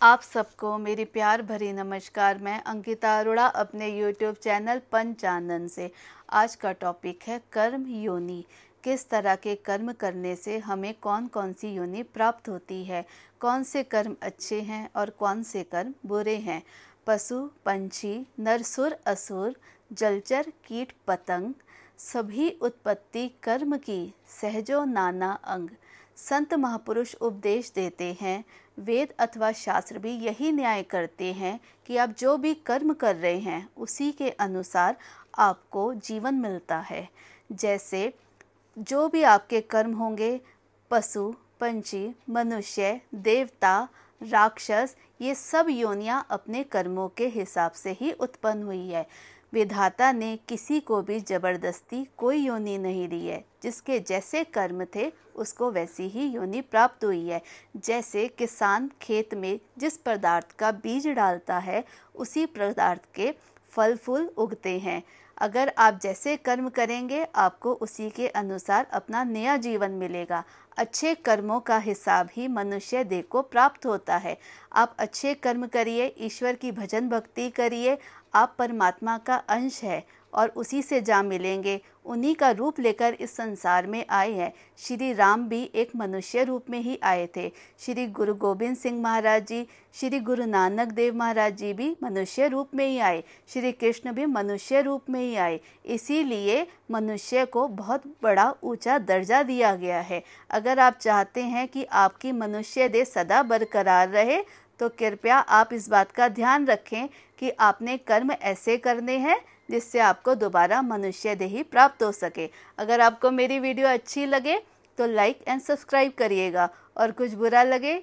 आप सबको मेरी प्यार भरी नमस्कार। मैं अंकिता अरोड़ा अपने YouTube चैनल पंचानन से। आज का टॉपिक है कर्म योनि। किस तरह के कर्म करने से हमें कौन कौन सी योनि प्राप्त होती है, कौन से कर्म अच्छे हैं और कौन से कर्म बुरे हैं। पशु पंछी नरसुर असुर जलचर कीट पतंग सभी उत्पत्ति कर्म की सहजो नाना अंग। संत महापुरुष उपदेश देते हैं, वेद अथवा शास्त्र भी यही न्याय करते हैं कि आप जो भी कर्म कर रहे हैं उसी के अनुसार आपको जीवन मिलता है। जैसे जो भी आपके कर्म होंगे, पशु पंछी मनुष्य देवता राक्षस, ये सब योनियां अपने कर्मों के हिसाब से ही उत्पन्न हुई है। विधाता ने किसी को भी जबरदस्ती कोई योनि नहीं दी है। जिसके जैसे कर्म थे उसको वैसी ही योनि प्राप्त हुई है। जैसे किसान खेत में जिस पदार्थ का बीज डालता है उसी पदार्थ के फल फूल उगते हैं। अगर आप जैसे कर्म करेंगे आपको उसी के अनुसार अपना नया जीवन मिलेगा। अच्छे कर्मों का हिसाब ही मनुष्य देह को प्राप्त होता है। आप अच्छे कर्म करिए, ईश्वर की भजन भक्ति करिए, आप परमात्मा का अंश है और उसी से जा मिलेंगे। उन्हीं का रूप लेकर इस संसार में आए हैं। श्री राम भी एक मनुष्य रूप में ही आए थे। श्री गुरु गोविंद सिंह महाराज जी, श्री गुरु नानक देव महाराज जी भी मनुष्य रूप में ही आए। श्री कृष्ण भी मनुष्य रूप में ही आए। इसीलिए मनुष्य को बहुत बड़ा ऊंचा दर्जा दिया गया है। अगर आप चाहते हैं कि आपकी मनुष्य देह सदा बरकरार रहे तो कृपया आप इस बात का ध्यान रखें कि आपने कर्म ऐसे करने हैं जिससे आपको दोबारा मनुष्य देह प्राप्त हो सके। अगर आपको मेरी वीडियो अच्छी लगे तो लाइक एंड सब्सक्राइब करिएगा और कुछ बुरा लगे